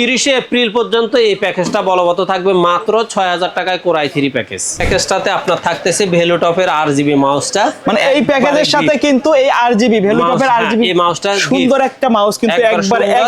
30 April পর্যন্ত এই প্যাকেজটা বলবৎ থাকবে মাত্র 6000 টাকায় কোর i3 প্যাকেজ। প্যাকেজটাতে আপনার থাকতেছে ভেলোটপের RGB মাউসটা, মানে এই প্যাকেজের সাথে কিন্তু এই RGB ভেলোটপের RGB এই মাউসটা সুন্দর একটা মাউস কিন্তু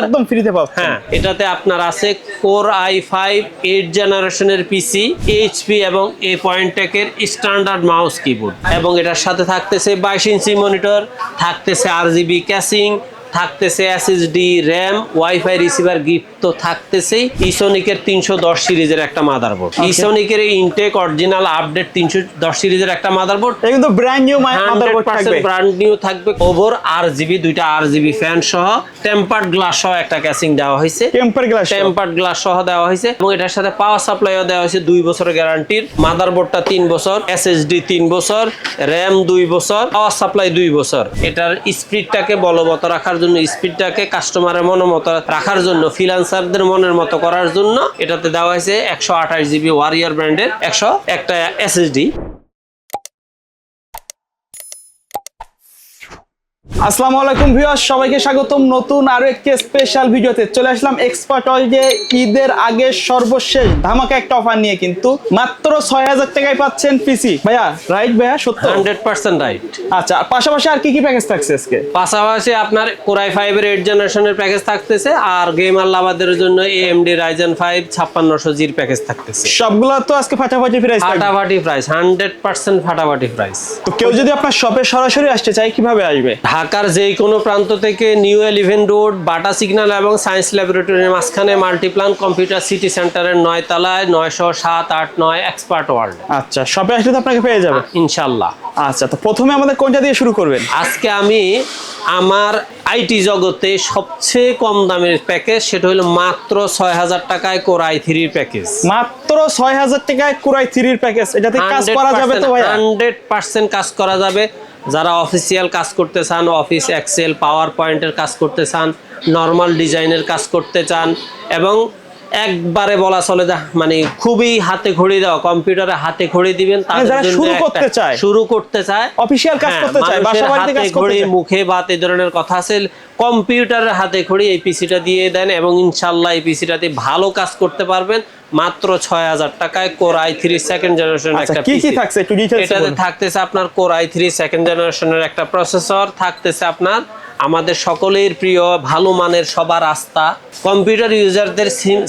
একদম ফ্রিতে পাবেন। হ্যাঁ, এটাতে আপনার আছে কোর i5 8 জেনারেশনের পিসি, HP এবং এ পয়েন্টেকের স্ট্যান্ডার্ড মাউস কিবোর্ড, এবং এটার সাথে থাকতেছে 22 ইঞ্চি মনিটর, থাকতেছে RGB ক্যাসিং, থাকতেছে SSD RAM, wifi receiver gift তো থাকতেছেই। ইসোনিকের 310 সিরিজের একটা মাদারবোর্ড, ইসোনিকের ইনটেক অরিজিনাল আপডেট 310 সিরিজের একটা মাদারবোর্ড, এটা কিন্তু ব্র্যান্ড নিউ মাদারবোর্ড থাকবে, ব্র্যান্ড নিউ থাকবে। ওভার RGB দুইটা RGB ফ্যান সহ টেম্পারড গ্লাস সহ একটা ক্যাসিং দেওয়া হয়েছে, টেম্পারড গ্লাস সহ দেওয়া হয়েছে, এবং এটার সাথে পাওয়ার সাপ্লাইও দেওয়া হয়েছে 2 বছরের গ্যারান্টির। মাদারবোর্ডটা 3 বছর, SSD 3 বছর, RAM 2 বছর, পাওয়ার সাপ্লাই 2 বছর। এটার স্পিডটাকে বলবৎ রাখার জন্য, স্পিডটাকে কাস্টমারের মনের মতো রাখার জন্য, ফ্রিল্যান্সারদের মনের মতো করার জন্য এটাতে দেওয়া হয়েছে 128 GB ওয়ারিয়র ব্র্যান্ডের একটা SSD। আসসালামু আলাইকুম ভিউয়ার্স, সবাইকে স্বাগতম নতুন আরো একটি স্পেশাল ভিডিওতে। চলে আসলাম এক্সপার্ট ওয়ার্ল্ডে ঈদের আগে সর্বশেষ ধামাকা একটা অফার নিয়ে। কিন্তু মাত্র 6000 টাকায় পাচ্ছেন পিসি। ভাইয়া রাইট? ভাইয়া সত্য? 100% রাইট। আচ্ছা, পাশাপাশি আর কি কি প্যাকেজ থাকছে আজকে? পাশাপাশি আপনার কোর i5 এর 8 জেনারেশনের প্যাকেজ থাকতেছে, আর গেমার লাভারদের জন্য AMD Ryzen 5 5600G এর প্যাকেজ থাকতেছে। সবগুলো তো আজকে ফাটাফাটি প্রাইস থাকবে। ফাটাফাটি প্রাইস, 100% ফাটাফাটি প্রাইস। তো কেউ যদি আপনার শপে সরাসরি আসতে চায় কিভাবে আসবে? ঢাকার যে কোনো প্রান্ত থেকে new eleven road, Bata signal এবং সায়েন্স ল্যাবরেটরির মাঝখানে মাল্টিপ্লান কম্পিউটার সিটি সেন্টারের 9 তলায় 907-8-9 এক্সপার্ট ওয়ার্ল্ড। আচ্ছা, শপে আসলে তো আপনাকে পেয়ে যাবে ইনশাআল্লাহ। আচ্ছা, তো প্রথমে আমাদের কোনটা দিয়ে শুরু করবেন? আজকে আমি আমার আইটি জগতে সবচেয়ে কম দামের প্যাকেজ, সেটা হলো মাত্র 6000 টাকায় কোর i3 প্যাকেজ। মাত্র 6000 টাকায় কোর i3 এর প্যাকেজ। এটাতে কাজ করা যাবে তো ভাই? 100% কাজ করা যাবে। যারা অফিসিয়াল কাজ করতে চান, অফিস এক্সেল পাওয়ার পয়েন্টের কাজ করতে চান, নর্মাল ডিজাইনের কাজ করতে চান, এবং একবারে বলা চলে যা মানে খুবই হাতে খড়ি দেওয়া, কম্পিউটারে হাতে খড়ি দিবেন তাদের জন্য, শুরু করতে চায়, অফিশিয়াল কাজ করতে চায়, বাসাবাড়িতে কাজ করতে চায়, মুখে বাত এই ধরনের কথা আছে, কম্পিউটারের হাতে খড়ি এই পিসিটা দিয়ে দেন এবং ইনশাআল্লাহ এই পিসিটাতে ভালো কাজ করতে পারবেন। মাত্র 6000 টাকায় কোর i3 সেকেন্ড জেনারেশনের একটা পিসি। কি কি থাকছে একটু ডিটেইলস বলুন। এটাতে থাকতেছে আপনার কোর i3 সেকেন্ড জেনারেশনের একটা প্রসেসর, থাকতেছে আপনার আমাদের সকলের প্রিয় ভালো মানের সবার আস্থা কম্পিউটার ইউজারদের,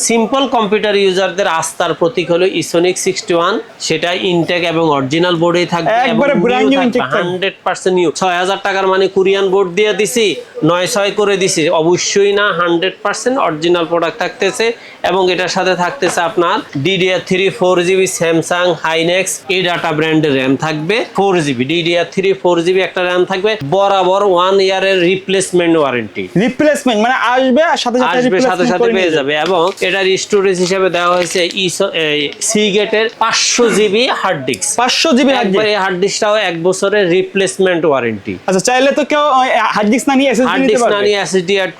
সিম্পল কম্পিউটার ইউজারদের আস্থার প্রতীক হলো ইসোনিক 61। সেটা ইনটেক এবং অরিজিনাল বোর্ডেই থাকবে, একবারে ব্র্যান্ড নিউ ইনটেক, 100% নিউ। 6000 টাকার মানে কোরিয়ান বোর্ড দিয়ে দিছি, 900 করে দিছি? অবশ্যই না, 100% অরিজিনাল প্রোডাক্ট থাকতেছে। এবং এটার সাথে থাকতেছে আপনার DDR3 4GB স্যামসাং হাইনেক্স এই ডাটা ব্র্যান্ডের র্যাম থাকবে, 4GB DDR3 4GB একটা র্যাম থাকবে, বরাবর 1 ইয়ারের রিপ্লেসমেন্ট ওয়ারেন্টি। রিপ্লেসমেন্ট মানে আসবে আর সাথে সাথে পেয়ে যাবে। এবং এটার স্টোরেজ হিসেবে দেওয়া হয়েছে সিগেটের 500GB hard disk. 500GB hard ডিস্কটাও 1 বছরের রিপ্লেসমেন্ট ওয়ারেন্টি। আচ্ছা, চাইলে তো কেউ হার্ড ডিস্ক না নিয়ে SSD অ্যাড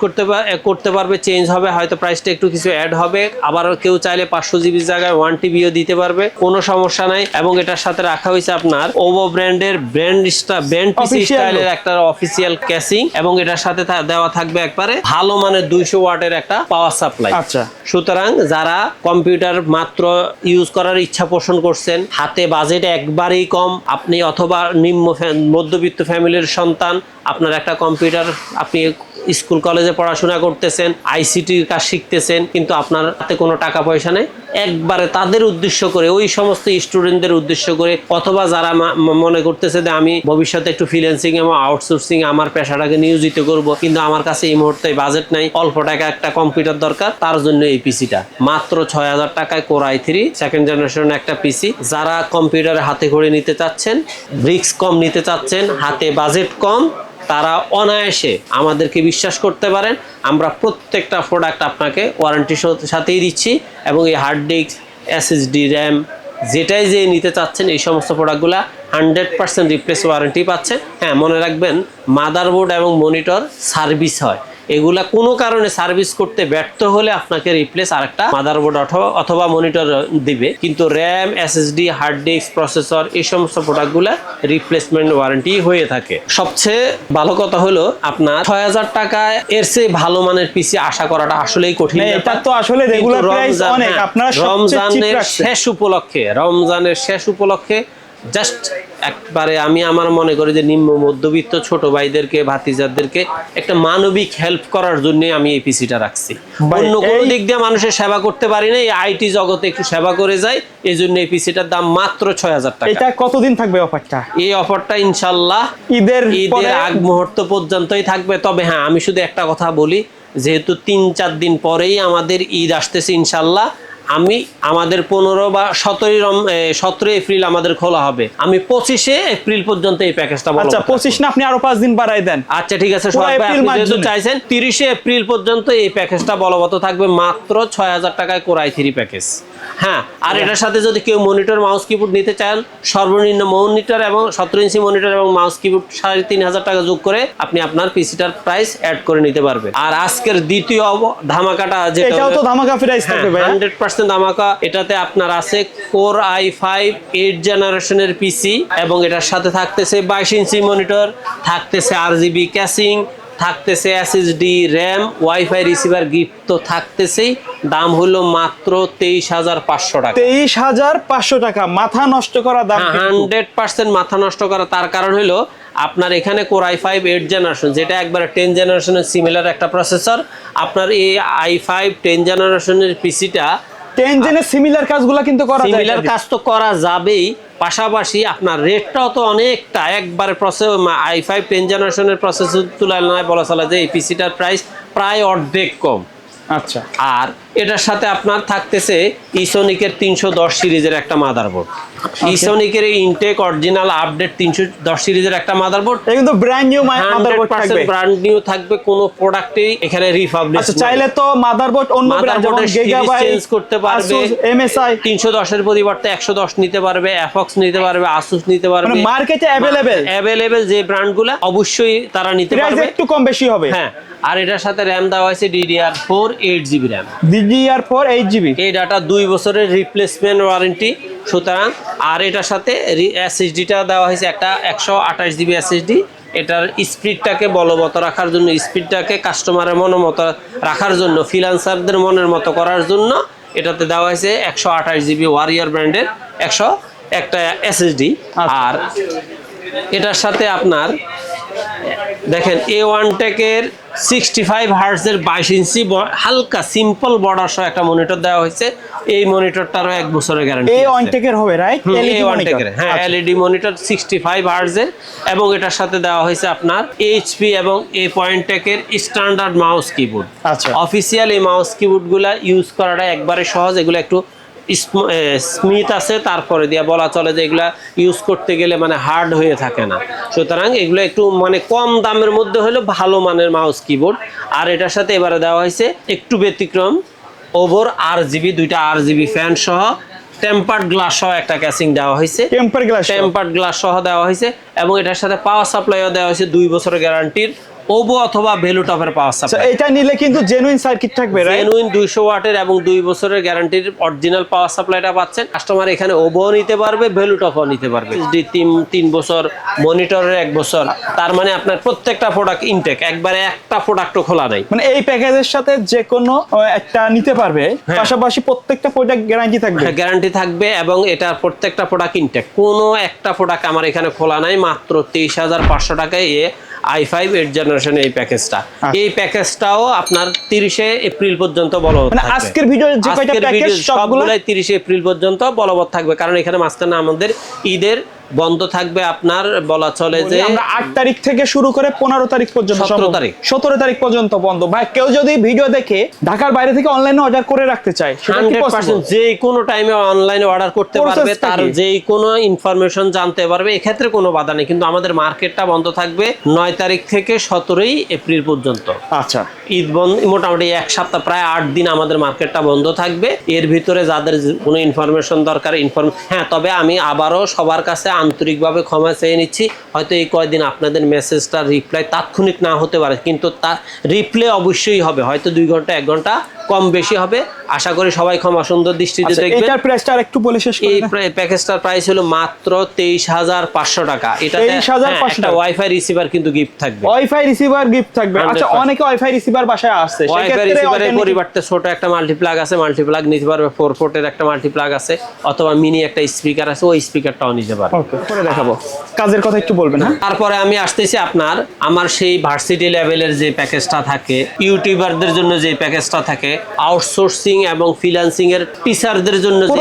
করতে পারবে, চেঞ্জ হবে, হয়তো প্রাইসটা একটু কিছু অ্যাড হবে। আবার কেউ চাইলে 500GB জায়গায় 1TBও দিতে পারবে, কোনো সমস্যা নাই। এবং এটার সাথে রাখা হয়েছে আপনার ওভো ব্র্যান্ডের ব্র্যান্ড পিসি স্টাইলের একটা অফিসিয়াল ক্যাসিং, এবং এটার সাথে দেওয়া থাকবে একবারে ভালো মানের 200 ওয়াটের একটা পাওয়ার সাপ্লাই। আচ্ছা, সুতরাং যারা কম্পিউটার মাত্র ইউজ করার ইচ্ছা পোষণ করছেন, হাতে বাজেট একবারেই কম, আপনি অথবা মধ্যবিত্ত ফ্যামিলির সন্তান, আপনার একটা কম্পিউটার, আপনি স্কুল কলেজে পড়াশোনা করতেছেন, আইসিটির কাজ শিখতেছেন, কিন্তু আপনার হাতে কোনো টাকা পয়সা নেই, একবারে তাদের উদ্দেশ্য করে, ওই সমস্ত স্টুডেন্টদের উদ্দেশ্য করে, অথবা যারা মনে করতেছে যে আমি ভবিষ্যতে একটু ফ্রিল্যান্সিং এবং আউটসোর্সিং আমার পেশাটাকে নিয়োজিত করব, কিন্তু আমার কাছে এই মুহূর্তে বাজেট নাই, অল্প টাকা একটা কম্পিউটার দরকার, তার জন্য এই পিসিটা মাত্র 6000 টাকায় কোর i3 সেকেন্ড জেনারেশনের একটা পিসি। যারা কম্পিউটারে হাতে করে নিতে চাচ্ছেন, ব্রিক্স কম নিতে চাচ্ছেন, হাতে বাজেট কম, তারা অনায়াসে আমাদেরকে বিশ্বাস করতে পারেন। আমরা প্রত্যেকটা প্রোডাক্ট আপনাকে ওয়ারেন্টির সাথেই দিচ্ছি, এবং এই হার্ড ডিস্ক, SSD, RAM যেটাই যে নিতে চাচ্ছেন এই সমস্ত প্রোডাক্টগুলো 100% রিপ্লেস ওয়ারেন্টি পাচ্ছে। হ্যাঁ, মনে রাখবেন মাদারবোর্ড এবং মনিটর সার্ভিস হয়, এগুলা কোনো কারণে সার্ভিস করতে ব্যর্থ হলে আপনাকে রিপ্লেস আরেকটা মাদারবোর্ড অথবা মনিটর দিবে, কিন্তু RAM, SSD, hard disk, processor এই সমস্ত প্রোডাক্টগুলা রিপ্লেসমেন্ট ওয়ারেন্টি হয়ে থাকে। সবচেয়ে ভালো কথা হলো আপনার 6000 টাকায় এর চেয়ে ভালো মানের পিসি আশা করাটা আসলেই কঠিন। এটা তো আসলে রেগুলার প্রাইস অনেক, আপনারা রমজানের শেষ উপলক্ষে জাস্ট একবারে আমি আমার মনে করি যে নিম্ন মধ্যবিত্ত ছোট ভাইদেরকে, ভাতিজাদেরকে একটা মানবিক হেল্প করার জন্য আমি এই পিসিটা রাখছি। অন্য কোনো দিক দিয়ে মানুষের সেবা করতে পারি না, এই আইটি জগতে একটু সেবা করে যাই, এই জন্য এই পিসিটার দাম মাত্র 6000 টাকা। এটা কতদিন থাকবে অফারটা? এই অফারটা ইনশাল্লাহ ঈদের আগ মুহূর্ত পর্যন্তই থাকবে। তবে হ্যাঁ, আমি শুধু একটা কথা বলি, যেহেতু 3-4 দিন পরেই আমাদের ঈদ আসতেছে ইনশাল্লাহ, আমি আমাদের 15 বা 17 এপ্রিল আমাদের খোলা হবে, আমি 25 এপ্রিল পর্যন্ত এই প্যাকেজটা বলবো। আচ্ছা 25 না, আপনি আরো 5 দিন বাড়াই দেন। আচ্ছা ঠিক আছে, সবাই আপনি যেহেতু চাইছেন 30 এপ্রিল পর্যন্ত এই প্যাকেজটা বলবৎ থাকবে মাত্র 6000 টাকায় কোর i3 প্যাকেজ। হ্যাঁ, আর এটার সাথে যদি কেউ মনিটর, মাউস, কিবোর্ড নিতে চান, সর্বনিম্ন মনিটর এবং 17 ইঞ্চি মনিটর এবং মাউস, কিবোর্ড 3500 টাকা যোগ করে আপনি আপনার পিসিটার প্রাইস অ্যাড করে নিতে পারবেন। আর আজকের দ্বিতীয় ধামাকাটা, যেটা এটাও তো ধামাকা প্রাইস থাকবে ভাই, 100% ধামাকা। এটাতে আপনার আছে কোর i5 8 জেনারেশনের পিসি এবং এটার সাথে থাকতেছে 22 ইঞ্চি মনিটর, থাকতেছে RGB ক্যাসিং, থাকতেছে SSD, RAM, wifi receiver gift তো থাকতেছেই। দাম হলো মাত্র 23500 টাকা। 23500 টাকা, মাথা নষ্ট করা দাম। 100% মাথা নষ্ট করা। তার কারণ হলো আপনার এখানে কোর i5 8 জেনারেশন, যেটা একবারে 10 জেনারেশনের সিমিলার একটা প্রসেসর। আপনার এই i5 10 জেনারেশনের পিসিটা 10 জেনের সিমিলার কাজগুলো কিন্তু করা যায়, সিমিলার কাজ তো করা যাবেই, পাশাপাশি আপনার রেটটাও তো অনেকটা একবারে i5 10 জেনারেশনের প্রসেসর তুলনায় বলা চলে যে এই পিসিটার প্রাইস প্রায় অর্ধেক কম। আচ্ছা, আর এটার সাথে আপনার থাকতেছে ইসোনিকের 310 সিরিজের একটা মাদারবোর্ড, ইসোনিকের ইনটেক অরিজিনাল আপডেট 310 সিরিজের একটা মাদারবোর্ড। এটা কিন্তু ব্র্যান্ড নিউ মাদারবোর্ড থাকবে, ব্র্যান্ড নিউ থাকবে, কোনো প্রোডাক্টই এখানে রিফাবলিশ। আচ্ছা, চাইলে তো মাদারবোর্ড অন্য ব্র্যান্ড যেমন গিগাবাইট চেঞ্জ করতে পারবে, MSI 310 এর পরিবর্তে 110 নিতে পারবে, অ্যাফক্স নিতে পারবে, আসুস নিতে পারবে, মানে মার্কেটে अवेलेबल যে ব্র্যান্ডগুলো অবশ্যই তারা নিতে পারবে, একটু কম বেশি হবে। হ্যাঁ, আর এটার সাথে র‍্যাম দেওয়া হয়েছে DDR4 8GB RAM, DDR4 8GB। এই ডাটা 2 বছরের রিপ্লেসমেন্ট ওয়ারেন্টি। সুতরাং আর এটার সাথে এসএসডিটা দেওয়া হয়েছে একটা 128GB এসএসডি। এটার স্পিডটাকে বলবৎ রাখার জন্য, স্পিডটাকে কাস্টমারের মনের মতো রাখার জন্য, ফ্রিল্যান্সারদের মনের মতো করার জন্য এটাতে দেওয়া হয়েছে 128GB ওয়ারিয়র ব্র্যান্ডের একটা এসএসডি। আর এটার সাথে আপনার দেখেন A1 টেকের 65 হার্টজের 22 ইঞ্চি হালকা সিম্পল বর্ডার সহ একটা মনিটর দেওয়া হয়েছে। এই মনিটরটারও 1 বছরের গ্যারান্টি। A1 টেকের হবে, রাইট? A1 টেকের, হ্যাঁ, এলইডি মনিটর 65 হার্টজের এবং এটার সাথে দেওয়া হয়েছে আপনার এইচপি এবং A-Point টেকের স্ট্যান্ডার্ড মাউস কিবোর্ড। আচ্ছা, অফিসিয়াল এই মাউস কিবোর্ডগুলা ইউজ করাটা একবারে সহজ। এগুলো একটু স্মিথ আছে, তারপরে দিয়ে বলা চলে যে এগুলা ইউজ করতে গেলে মানে হার্ড হয়ে থাকে না। সুতরাং এগুলো একটু মানে কম দামের মধ্যে হলো ভালো মানের মাউস কিবোর্ড। আর এটার সাথে এবারে দেওয়া হয়েছে একটু ব্যতিক্রম, ওভার RGB 2টা RGB ফ্যান সহ টেম্পার্ড গ্লাস সহ একটা ক্যাসিং দেওয়া হয়েছে, টেম্পার্ড গ্লাস সহ দেওয়া হয়েছে এবং এটার সাথে পাওয়ার সাপ্লাইও দেওয়া হয়েছে 2 বছরের গ্যারান্টির ওবো অথবা ভ্যালুটপের পাওয়ার সাপ্লাই। এটা নিলে কিন্তু জেনুইন সার্কিট থাকবে, রাইট? জেনুইন 200 ওয়াটের এবং 2 বছরের গ্যারান্টির অরিজিনাল পাওয়ার সাপ্লাইটা পাচ্ছেন। কাস্টমার এখানে ওবো নিতে পারবে, ভ্যালুটপও নিতে পারবে। 3 বছর, মনিটরের 1 বছর, তার মানে আপনার প্রত্যেকটা প্রোডাক্ট ইনটেক, একবারে একটা প্রোডাক্টও খোলা নাই। মানে এই প্যাকেজের সাথে যে কোনো একটা নিতে পারবে, পাশাপাশি প্রত্যেকটা প্রোডাক্ট গ্যারান্টি থাকবে। গ্যারান্টি থাকবে এবং এটার প্রত্যেকটা প্রোডাক্ট ইনটেক, কোনো একটা প্রোডাক্ট আমার এখানে খোলা নাই। মাত্র 23500 টাকায় i5 8 জেনারেশন এই প্যাকেজটা। এই প্যাকেজটাও আপনার 30 এপ্রিল পর্যন্ত বলবৎ থাকবে। মানে আজকের ভিডিওর যে কয়টা প্যাকেজ সবগুলাই 30 এপ্রিল পর্যন্ত বলবৎ থাকবে, কারণ এখানে মাঝখানে আমাদের ঈদের বন্ধ থাকবে। আপনার বলা চলে যে আমরা 8 তারিখ থেকে শুরু করে 15 তারিখ পর্যন্ত, 17 তারিখ পর্যন্ত বন্ধ। ভাই কেউ যদি ভিডিও দেখে ঢাকার বাইরে থেকে অনলাইনে অর্ডার করে রাখতে চায়, 100% যে কোনো টাইমে অনলাইনে অর্ডার করতে পারবে, তার যে কোনো ইনফরমেশন জানতে পারবে, এক্ষেত্রে কোনো বাধা নেই। কিন্তু আমাদের মার্কেটটা বন্ধ থাকবে 9 তারিখ থেকে 17 এপ্রিল পর্যন্ত। আচ্ছা, ঈদ বন্ধ মোটামুটি 1 সপ্তাহ, প্রায় 8 দিন আমাদের মার্কেটটা বন্ধ থাকবে। এর ভিতরে যাদের কোনো ইনফরমেশন দরকার, হ্যাঁ, তবে আমি আবারও সবার কাছে আন্তরিকভাবে ক্ষমা চেয়ে নিচ্ছি। হয়তো এই কয়দিন আপনাদের মেসেজটার রিপ্লাই তাৎক্ষণিক না হতে পারে, কিন্তু তার রিপ্লাই অবশ্যই হবে, হয়তো 2 ঘন্টা 1 ঘন্টা কম বেশি হবে। আশা করি সবাই ক্ষমা সুন্দর দৃষ্টিতে দেখবেন। এটার প্রাইসটা আরেকটু বলে শেষ করুন। এই প্যাকেজটার প্রাইস হলো মাত্র 23,500 টাকা। এটাতে 23,500 একটা ওয়াইফাই রিসিভার কিন্তু গিফট থাকবে। ওয়াইফাই রিসিভার গিফট থাকবে। আচ্ছা, অনেকে ওয়াইফাই রিসিভার বাসায় আসছে, ওয়াইফাই রিসিভারের পরিবর্তে ছোট একটা মাল্টিপ্লাগ আছে, মাল্টিপ্লাগ নিতে পারবে। 4 পোর্টের একটা মাল্টিপ্লাগ আছে, অথবা মিনি একটা স্পিকার আছে, ওই স্পিকারটাও নিতে পারবে। ওকে, পরে দেখাবো। কাজের কথা একটু বলবেন। হ্যাঁ, তারপরে আমি আসতেছি আমার সেই ভার্সিটি লেভেলের যে প্যাকেজটা থাকে, ইউটিউবারদের জন্য যে প্যাকেজটা থাকে, আউটসোর্সিং এবং ফ্রিল্যান্সিং এর টিচারদের জন্য যে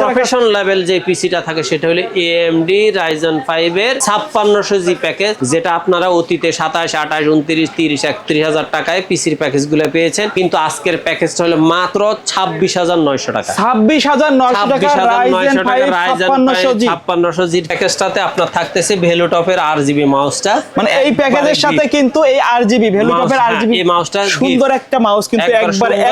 প্রফেশনাল লেভেল যে পিসিটা থাকে, সেটা হলো AMD Ryzen 5 এর 5600 জি প্যাকেজ, যেটা আপনারা অতীতে 27, 28, 29, 30, 31,000 টাকায় পিসির প্যাকেজগুলো পেয়েছেন। কিন্তু আজকের প্যাকেজটা হলো মাত্র 26,900 টাকা। 26,900 টাকা Ryzen 5 5600 জি প্যাকেজটাতে আপনার থাকতেছে ভেলোটপের RGB মাউসটা। মানে এই প্যাকেজের সাথে কিন্তু এই RGB ভেলোটপের RGB এই মাউসটা সুন্দর একটা মাউস কিন্তু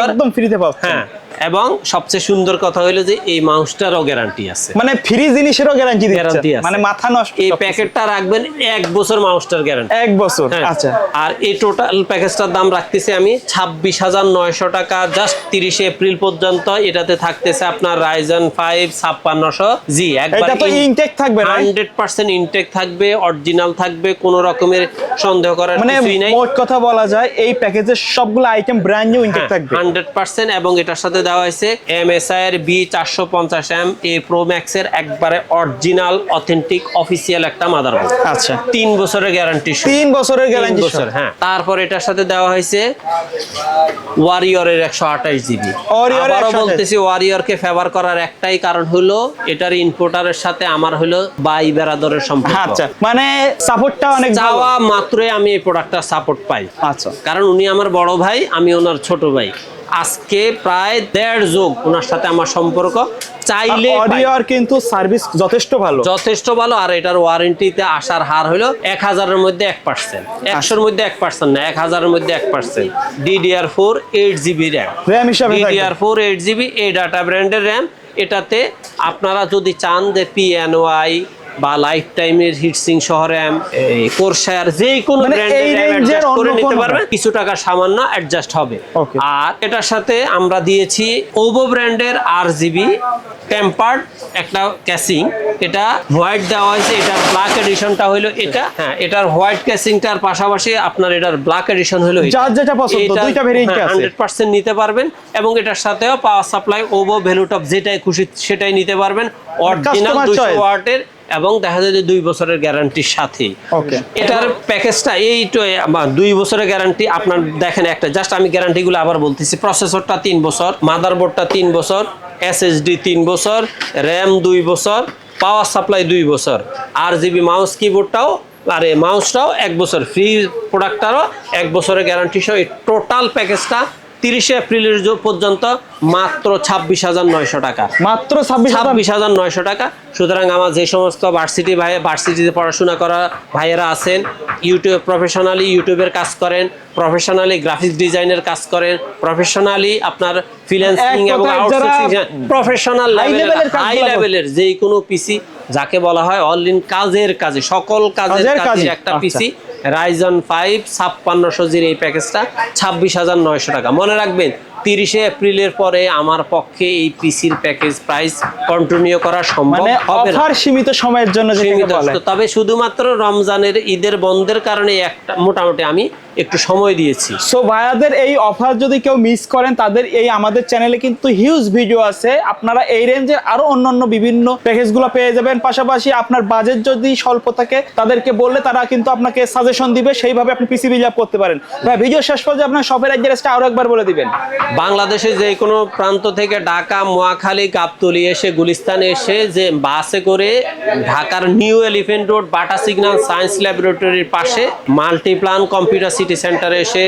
একদম ফ্রিতে পাবেন। হ্যাঁ, এবং সবচেয়ে সুন্দর কথা হলো যে এই মাউসটারও গ্যারান্টি আছে, মানে ফ্রি জিনিসেরও গ্যারান্টি দিচ্ছে, মানে মাথা নষ্ট। এই প্যাকেটটা রাখবেন 1 বছর মাউসটার গ্যারান্টি, 1 বছর। আচ্ছা, আর এই টোটাল প্যাকেজটার দাম রাখতেছি আমি 26,900 টাকা। জাস্ট 30 এপ্রিল পর্যন্ত এটাতে থাকতেছে আপনার Ryzen 5 5600 জি। এটা তো ইনটেক থাকবে, 100% ইনটেক থাকবে, অরিজিনাল থাকবে, কোনো রকমের সন্দেহ করার কিছুই নাই। মোট কথা বলা যায় এই প্যাকেজের সবগুলো আইটেম ব্র্যান্ড নিউ ইনটেক থাকবে 100%। এবং এটার সাথে দেওয়া হয়েছে MSI এর B450M A Pro Max এর একবারে অরিজিনাল অথেন্টিক অফিসিয়াল একটা মাদারবোর্ড। আচ্ছা, 3 বছরের গ্যারান্টি। 3 বছরের গ্যারান্টি, হ্যাঁ। তারপর এটার সাথে দেওয়া হয়েছে ওয়ারিয়রের 128 জিবি। আবারও বলতেছি, ওয়ারিয়রকে ফেভার করার একটাই কারণ হলো এটার ইনপুটারের সাথে আমার হলো বাই বেরাদরের সম্পর্ক। আচ্ছা, মানে সাপোর্টটা অনেক চাওয়া মাত্রই আমি এই প্রোডাক্টটা সাপোর্ট পাই। আচ্ছা, কারণ উনি আমার বড় ভাই, আমি ওনার ছোট ভাই। আজকে প্রায় 1.5 যুগ ওনার সাথে আমার সম্পর্ক। চাইলে অডিওর কিন্তু সার্ভিস যথেষ্ট ভালো। আর এটার ওয়ারেন্টিতে আসার হার হলো 1000-এর মধ্যে 1%, 100-এর মধ্যে 1% না, 1000-এর মধ্যে 1%। DDR4 8GB র্যাম হিসাবে, DDR4 8GB এই ডাটা ব্র্যান্ডের র্যাম। এটাতে আপনারা যদি চান যে PNY বা লাইফ টাইমের হিটসিং সহ র্যাম, কোরসায়ার যে কোনো ব্র্যান্ডের র্যাম অ্যাডজাস্ট করে নিতে পারবেন, কিছু টাকা সামান্য অ্যাডজাস্ট হবে। আর এটার সাথে আমরা দিয়েছি ওভো ব্র্যান্ডের RGB টেম্পার্ড একটা ক্যাসিং। এটা হোয়াইট দেওয়া হয়েছে, এটার ব্ল্যাক এডিশনটা হলো এটা। হ্যাঁ, এটার হোয়াইট ক্যাসিংটার পাশাপাশি আপনার এটার ব্ল্যাক এডিশন হলো যার যেটা পছন্দ, দুইটা ভেরিয়েন্ট আছে, 100% নিতে পারবেন। এবং এটার সাথেও পাওয়ার সাপ্লাই ওভো ভেলোটপ যেটাই খুশি সেটাই নিতে পারবেন, অরিজিনাল 200 ওয়াটের, এবং দেখা যায় যে 2 বছরের গ্যারান্টির সাথে। এটার প্যাকেজটা এই 2 বছরের গ্যারান্টি। আপনার দেখেন একটা জাস্ট আমি গ্যারান্টিগুলো আবার বলতেছি। প্রসেসরটা 3 বছর, মাদারবোর্ডটা 3 বছর, SSD 3 বছর, র্যাম 2 বছর, পাওয়ার সাপ্লাই 2 বছর, RGB মাউস কিবোর্ডটাও আর মাউসটাও 1 বছর, ফ্রি প্রোডাক্টটারও 1 বছরের গ্যারান্টি সহ এই টোটাল প্যাকেজটা 30 এপ্রিলের পর্যন্ত মাত্র 26,900 টাকা। মাত্র 26,900 টাকা। সুতরাং আমার যে সমস্ত ভার্সিটিতে পড়াশোনা করা ভাইয়েরা আছেন, প্রফেশনালি ইউটিউবের কাজ করেন, প্রফেশনালি গ্রাফিক্স ডিজাইনের কাজ করেন, প্রফেশনালি আপনার ফ্রিল্যান্সিং এবং আউটসোর্সিং, প্রফেশনাল হাই লেভেলের যে কোনো পিসি যাকে বলা হয় অল ইন কাজে সকল কাজের কাজে একটা পিসি Ryzen 5 5600 জির এই প্যাকেজটা 26,900 টাকা। মনে রাখবেন 30 এপ্রিলের পরে আমার পক্ষে এই পিসির প্যাকেজ প্রাইস কন্টিনিউ করা সম্ভব হবে না, অফার সীমিত সময়ের জন্য যেটাকে বলে। তবে শুধুমাত্র রমজানের ঈদের বন্ধের কারণে একটা মোটামুটি আমি একটু সময় দিয়েছি। সো ভাইয়াদের এই অফার যদি কেউ মিস করেন, তাদের এই আমাদের চ্যানেলে কিন্তু হিউজ ভিডিও আছে, আপনারা এই রেঞ্জের আরো অন্যান্য বিভিন্ন প্যাকেজগুলো পেয়ে যাবেন। পাশাপাশি আপনার বাজেট যদি স্বল্প থাকে তাদেরকে বললে তারা কিন্তু আপনাকে সাজেশন দিবে, সেইভাবে আপনি পিসি বিল্ড আপ করতে পারেন। ভাই, ভিডিও শেষ পর্যায়ে আপনার শপের অ্যাড্রেসটা আরো একবার বলে দিবেন। বাংলাদেশে যে কোনো প্রান্ত থেকে ঢাকা, মোয়াখালী, গাবতলী এসে গুলিস্তানে এসে যে বাসে করে ঢাকার new elephant road Bata signal science ল্যাবরেটরির পাশে মাল্টিপ্লান কম্পিউটার সিটি সেন্টারে এসে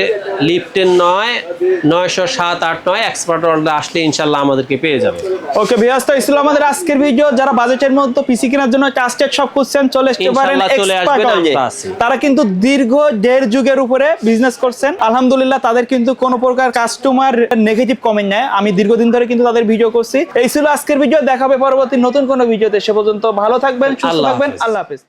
লিফটের 90789 এক্সপার্ট ওয়ার্ল্ডে আসলে ইনশাল্লাহ আমাদেরকে পেয়ে যাবে। ওকে ভিউয়ার্স, তো এই ছিল আমাদের আজকের ভিডিও। যারা বাজেটের মধ্যে পিসি কেনার জন্য ট্রাস্টেড সব খুঁজছেন চলে আসতে পারেন ইনশাআল্লাহ চলে এক্সপার্ট আসবেন, ওয়ার্ল্ডে। আমরা আছি। তারা কিন্তু দীর্ঘ 1.5 যুগের উপরে বিজনেস করছেন, আলহামদুলিল্লাহ তাদের কিন্তু কোনো প্রকার কাস্টমার নেগেটিভ কমেন্ট নেই। আমি দীর্ঘদিন ধরে কিন্তু তাদের ভিডিও করছি। এই ছিল আজকের ভিডিও, দেখাবে পরবর্তী নতুন কোনো ভিডিওতে। সে পর্যন্ত ভালো থাকবেন, সুস্থ আল্লাহ থাকবেন, হাফেজ। আল্লাহ হাফেজ।